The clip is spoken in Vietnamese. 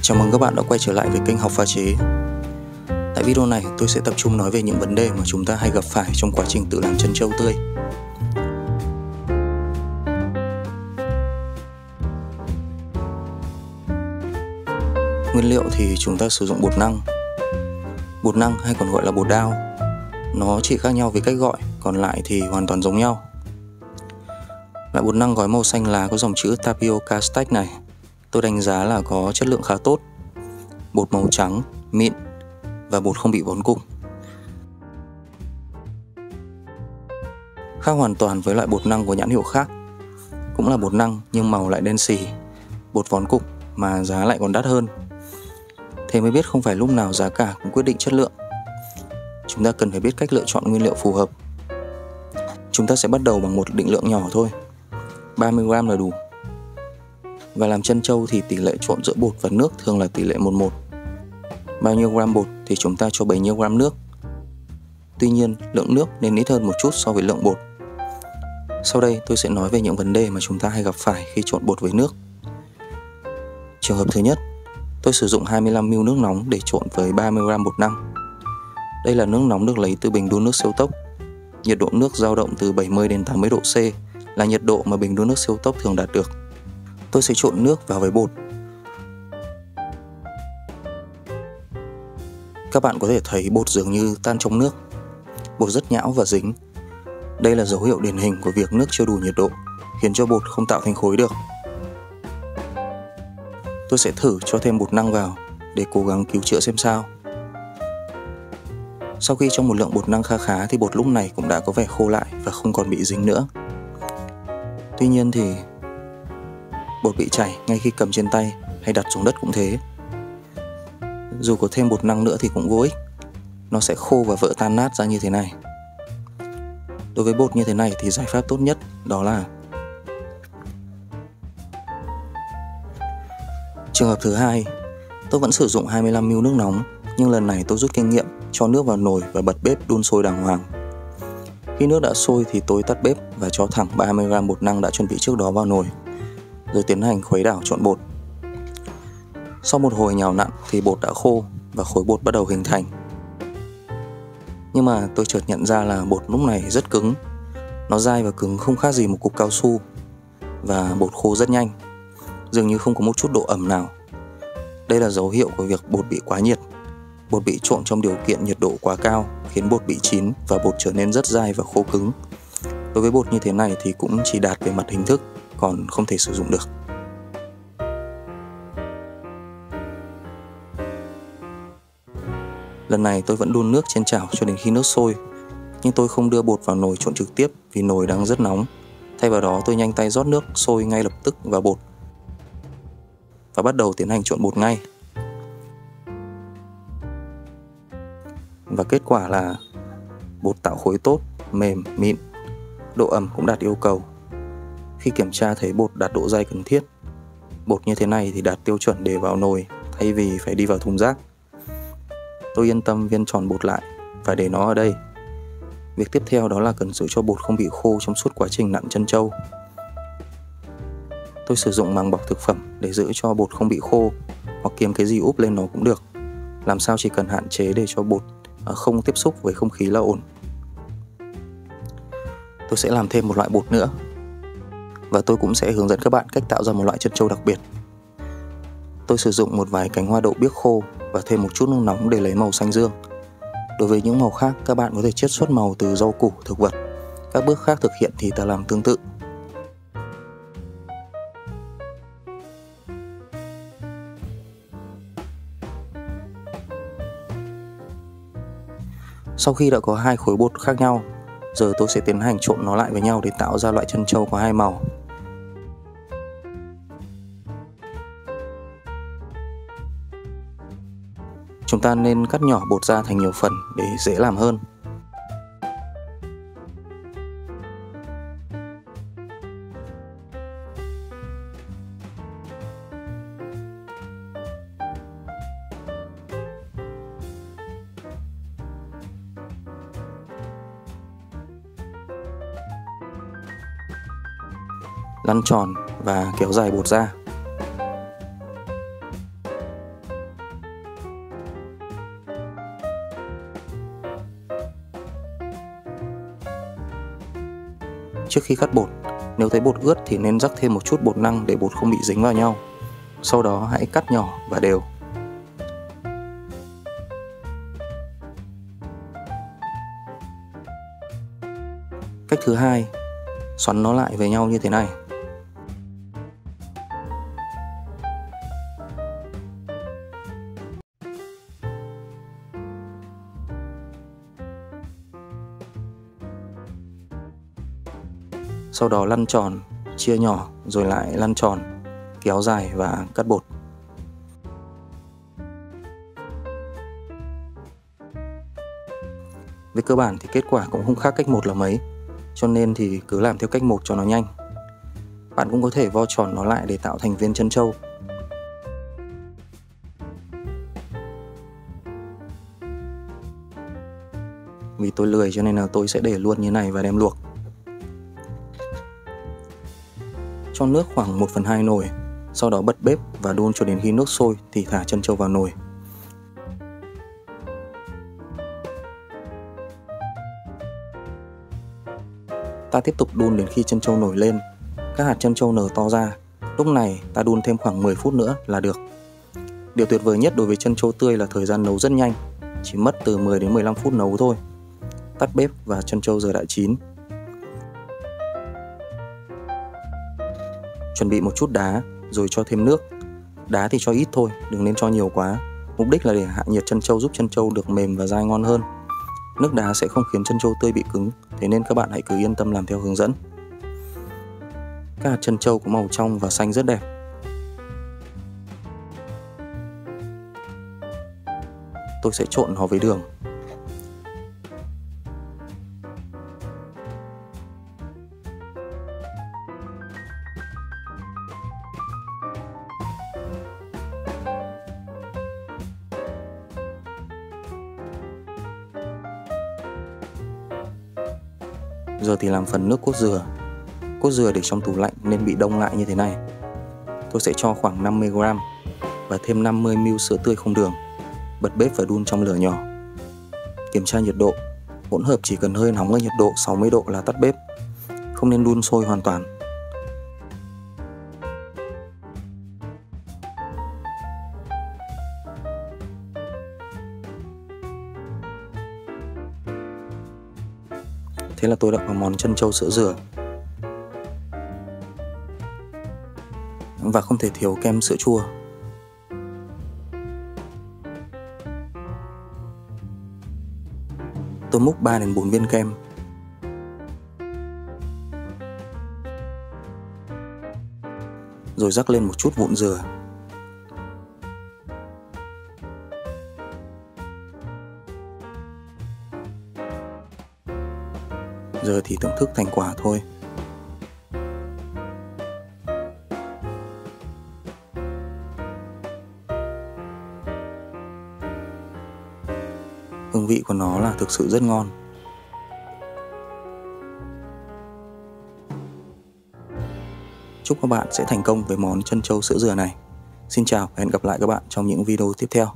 Chào mừng các bạn đã quay trở lại với kênh Học Pha Chế. Tại video này tôi sẽ tập trung nói về những vấn đề mà chúng ta hay gặp phải trong quá trình tự làm trân châu tươi. Nguyên liệu thì chúng ta sử dụng bột năng. Bột năng hay còn gọi là bột đao. Nó chỉ khác nhau về cách gọi, còn lại thì hoàn toàn giống nhau. Loại bột năng gói màu xanh lá có dòng chữ Tapioca Stack này tôi đánh giá là có chất lượng khá tốt. Bột màu trắng, mịn và bột không bị vón cục. Khác hoàn toàn với loại bột năng của nhãn hiệu khác. Cũng là bột năng nhưng màu lại đen xì, bột vón cục mà giá lại còn đắt hơn. Thế mới biết không phải lúc nào giá cả cũng quyết định chất lượng. Chúng ta cần phải biết cách lựa chọn nguyên liệu phù hợp. Chúng ta sẽ bắt đầu bằng một định lượng nhỏ thôi, 30g là đủ. Và làm trân châu thì tỷ lệ trộn giữa bột và nước thường là tỷ lệ 1:1. Bao nhiêu gram bột thì chúng ta cho bấy nhiêu gram nước. Tuy nhiên, lượng nước nên ít hơn một chút so với lượng bột. Sau đây tôi sẽ nói về những vấn đề mà chúng ta hay gặp phải khi trộn bột với nước. Trường hợp thứ nhất, tôi sử dụng 25ml nước nóng để trộn với 30g bột năng. Đây là nước nóng được lấy từ bình đun nước siêu tốc. Nhiệt độ nước dao động từ 70 đến 80 độ C là nhiệt độ mà bình đun nước siêu tốc thường đạt được. Tôi sẽ trộn nước vào với bột. Các bạn có thể thấy bột dường như tan trong nước. Bột rất nhão và dính. Đây là dấu hiệu điển hình của việc nước chưa đủ nhiệt độ, khiến cho bột không tạo thành khối được. Tôi sẽ thử cho thêm bột năng vào để cố gắng cứu chữa xem sao. Sau khi cho một lượng bột năng kha khá thì bột lúc này cũng đã có vẻ khô lại và không còn bị dính nữa. Tuy nhiên thì bột bị chảy ngay khi cầm trên tay hay đặt xuống đất cũng thế. Dù có thêm bột năng nữa thì cũng vô ích. Nó sẽ khô và vỡ tan nát ra như thế này. Đối với bột như thế này thì giải pháp tốt nhất đó là trường hợp thứ hai, tôi vẫn sử dụng 25ml nước nóng, nhưng lần này tôi rút kinh nghiệm, cho nước vào nồi và bật bếp đun sôi đàng hoàng. Khi nước đã sôi thì tôi tắt bếp và cho thẳng 30g bột năng đã chuẩn bị trước đó vào nồi, rồi tiến hành khuấy đảo trộn bột. Sau một hồi nhào nặn thì bột đã khô và khối bột bắt đầu hình thành. Nhưng mà tôi chợt nhận ra là bột lúc này rất cứng. Nó dai và cứng không khác gì một cục cao su. Và bột khô rất nhanh, dường như không có một chút độ ẩm nào. Đây là dấu hiệu của việc bột bị quá nhiệt. Bột bị trộn trong điều kiện nhiệt độ quá cao khiến bột bị chín và bột trở nên rất dai và khô cứng. Đối với bột như thế này thì cũng chỉ đạt về mặt hình thức, còn không thể sử dụng được. Lần này tôi vẫn đun nước trên chảo cho đến khi nước sôi, nhưng tôi không đưa bột vào nồi trộn trực tiếp vì nồi đang rất nóng. Thay vào đó tôi nhanh tay rót nước sôi ngay lập tức vào bột và bắt đầu tiến hành trộn bột ngay. Và kết quả là bột tạo khối tốt, mềm, mịn, độ ẩm cũng đạt yêu cầu. Khi kiểm tra thấy bột đạt độ dai cần thiết. Bột như thế này thì đạt tiêu chuẩn để vào nồi thay vì phải đi vào thùng rác. Tôi yên tâm viên tròn bột lại và để nó ở đây. Việc tiếp theo đó là cần giữ cho bột không bị khô trong suốt quá trình nặn trân châu. Tôi sử dụng màng bọc thực phẩm để giữ cho bột không bị khô, hoặc kiếm cái gì úp lên nó cũng được. Làm sao chỉ cần hạn chế để cho bột không tiếp xúc với không khí là ổn. Tôi sẽ làm thêm một loại bột nữa. Và tôi cũng sẽ hướng dẫn các bạn cách tạo ra một loại trân châu đặc biệt. Tôi sử dụng một vài cánh hoa đậu biếc khô và thêm một chút nước nóng để lấy màu xanh dương. Đối với những màu khác, các bạn có thể chiết xuất màu từ rau củ, thực vật. Các bước khác thực hiện thì ta làm tương tự. Sau khi đã có hai khối bột khác nhau, giờ tôi sẽ tiến hành trộn nó lại với nhau để tạo ra loại trân châu có hai màu. Chúng ta nên cắt nhỏ bột ra thành nhiều phần để dễ làm hơn. Lăn tròn và kéo dài bột ra. Trước khi cắt bột, nếu thấy bột ướt thì nên rắc thêm một chút bột năng để bột không bị dính vào nhau. Sau đó hãy cắt nhỏ và đều. Cách thứ hai, xoắn nó lại với nhau như thế này. Sau đó lăn tròn, chia nhỏ rồi lại lăn tròn, kéo dài và cắt bột. Về cơ bản thì kết quả cũng không khác cách một là mấy, cho nên thì cứ làm theo cách một cho nó nhanh. Bạn cũng có thể vo tròn nó lại để tạo thành viên trân châu. Vì tôi lười cho nên là tôi sẽ để luôn như này và đem luộc. Cho nước khoảng 1/2 nồi, sau đó bật bếp và đun cho đến khi nước sôi thì thả trân châu vào nồi. Ta tiếp tục đun đến khi trân châu nổi lên, các hạt trân châu nở to ra. Lúc này ta đun thêm khoảng 10 phút nữa là được. Điều tuyệt vời nhất đối với trân châu tươi là thời gian nấu rất nhanh, chỉ mất từ 10 đến 15 phút nấu thôi. Tắt bếp và trân châu giờ đã chín. Chuẩn bị một chút đá rồi cho thêm nước. Đá thì cho ít thôi, đừng nên cho nhiều quá. Mục đích là để hạ nhiệt trân châu, giúp trân châu được mềm và dai ngon hơn. Nước đá sẽ không khiến trân châu tươi bị cứng, thế nên các bạn hãy cứ yên tâm làm theo hướng dẫn. Các hạt trân châu có màu trong và xanh rất đẹp. Tôi sẽ trộn nó với đường. Giờ thì làm phần nước cốt dừa. Cốt dừa để trong tủ lạnh nên bị đông lại như thế này. Tôi sẽ cho khoảng 50g và thêm 50ml sữa tươi không đường. Bật bếp và đun trong lửa nhỏ. Kiểm tra nhiệt độ. Hỗn hợp chỉ cần hơi nóng ở nhiệt độ 60 độ là tắt bếp. Không nên đun sôi hoàn toàn. Thế là tôi đã có món trân châu sữa dừa. Và không thể thiếu kem sữa chua. Tôi múc 3 đến 4 viên kem. Rồi rắc lên một chút vụn dừa. Giờ thì thưởng thức thành quả thôi. Hương vị của nó là thực sự rất ngon. Chúc các bạn sẽ thành công với món trân châu sữa dừa này. Xin chào và hẹn gặp lại các bạn trong những video tiếp theo.